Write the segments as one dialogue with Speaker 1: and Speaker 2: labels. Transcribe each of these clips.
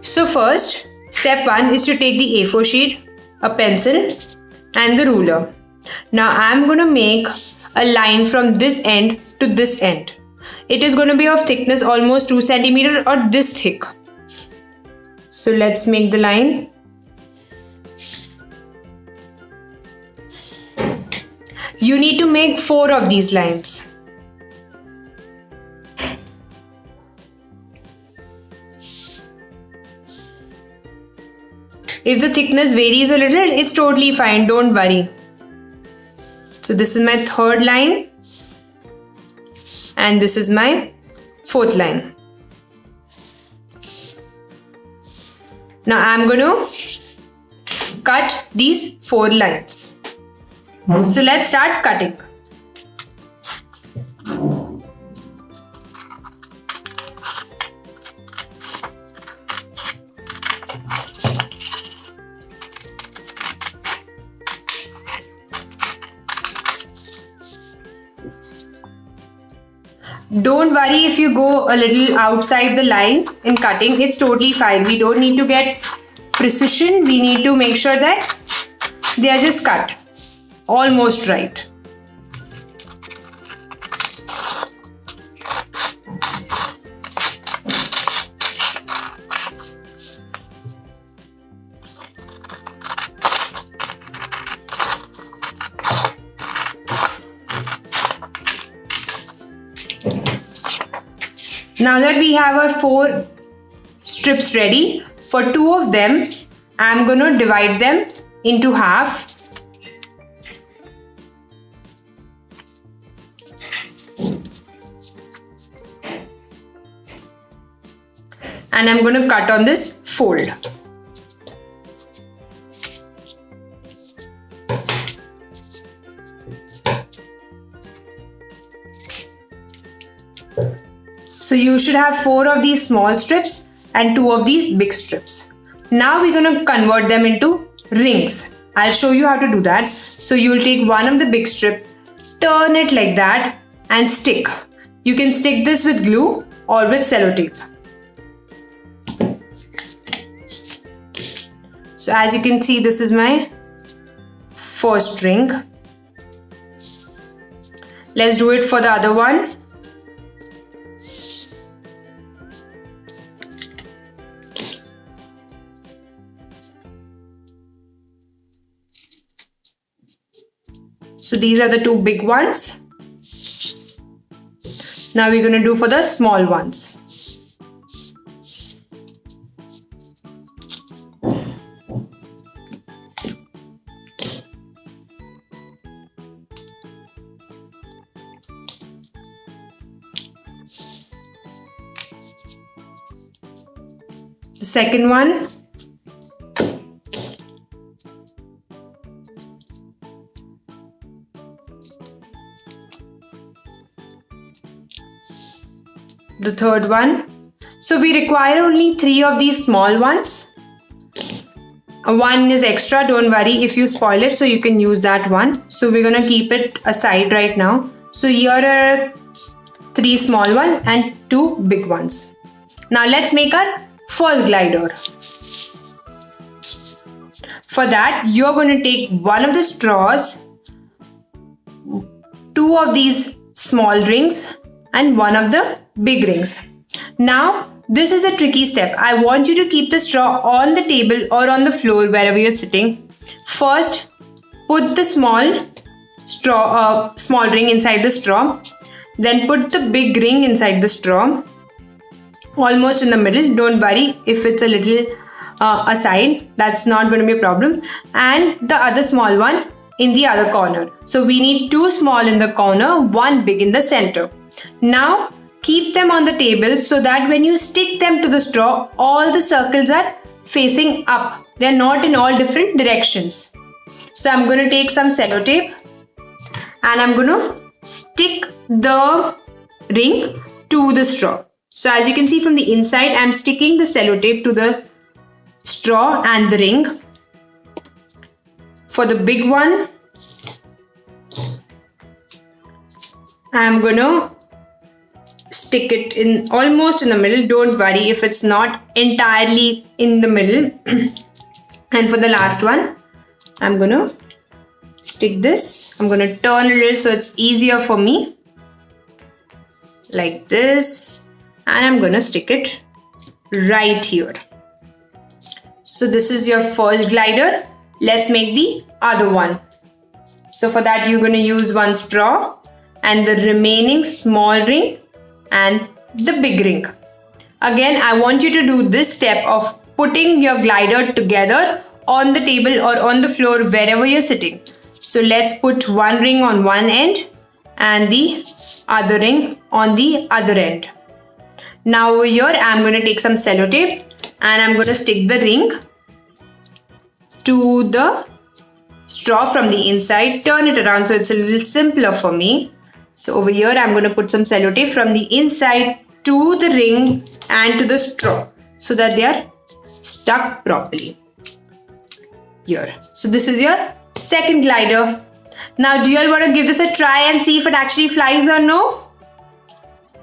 Speaker 1: So first, step 1 is to take the A4 sheet, a pencil and the ruler. Now I'm going to make a line from this end to this end. It is going to be of thickness almost 2 centimeter or this thick. So let's make the line. You need to make 4 of these lines. If the thickness varies a little, it's totally fine, don't worry. So this is my 3rd line and this is my 4th line. Now I'm going to cut these 4 lines. So let's start cutting. Don't worry if you go a little outside the line in cutting, it's totally fine. We don't need to get precision, we need to make sure that they are just cut almost right. Now that we have our 4 strips ready, for 2 of them, I'm going to divide them into half. And I'm going to cut on this fold. So you should have 4 of these small strips and 2 of these big strips. Now we're going to convert them into rings. I'll show you how to do that. So you'll take one of the big strip, turn it like that and stick. You can stick this with glue or with sellotape. So as you can see, this is my first ring. Let's do it for the other one. So these are the 2 big ones. Now we're going to do for the small ones. The second one. The third one. So we require only 3 of these small ones. One is extra, don't worry if you spoil it, so you can use that one. So we're going to keep it aside right now. So here are 3 small ones and 2 big ones. Now let's make our first glider. For that, you're going to take one of the straws, 2 of these small rings and one of the big rings. Now this is a tricky step. I want you to keep the straw on the table or on the floor wherever you're sitting. First, put the small ring inside the straw. Then put the big ring inside the straw, almost in the middle. Don't worry if it's a little aside, that's not going to be a problem. And the other small one in the other corner. So we need 2 small in the corner, 1 big in the center. Now keep them on the table so that when you stick them to the straw, all the circles are facing up. They are not in all different directions. So I'm going to take some sellotape and I'm going to stick the ring to the straw. So as you can see from the inside, I'm sticking the sellotape to the straw and the ring. For the big one, I'm going to stick it in almost in the middle. Don't worry if it's not entirely in the middle. And for the last one, I'm gonna stick this. I'm gonna turn a little so it's easier for me, like this, and I'm gonna stick it right here. So this is your first glider. Let's make the other one. So for that, you're gonna use one straw and the remaining small ring and the big ring. Again, I want you to do this step of putting your glider together on the table or on the floor wherever you're sitting. So let's put one ring on one end and the other ring on the other end. Now over here, I'm going to take some sellotape and I'm going to stick the ring to the straw from the inside. Turn it around so it's a little simpler for me. So over here, I'm going to put some sellotape from the inside to the ring and to the straw so that they are stuck properly here. So this is your second glider. Now, do you all want to give this a try and see if it actually flies or no?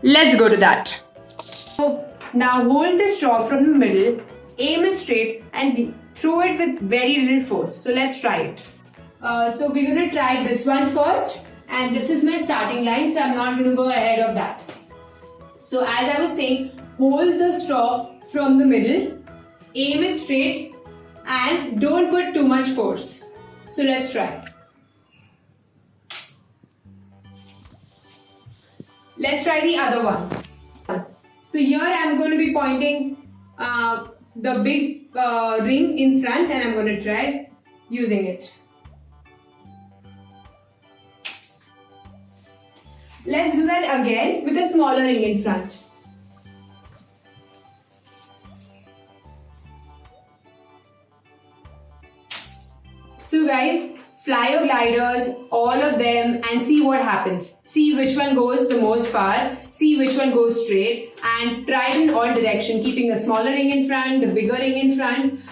Speaker 1: Let's go to that. So now hold the straw from the middle, aim it straight and throw it with very little force. So let's try it. So we're going to try this one first, and this is my starting line, so I'm not going to go ahead of that. So as I was saying, hold the straw from the middle, aim it straight and don't put too much force. So let's try. Let's try the other one. So here I'm going to be pointing the big ring in front and I'm going to try using it. Let's do that again with a smaller ring in front. So guys, fly your gliders, all of them, and see what happens. See which one goes the most far, see which one goes straight, and try it in all directions, keeping the smaller ring in front, the bigger ring in front.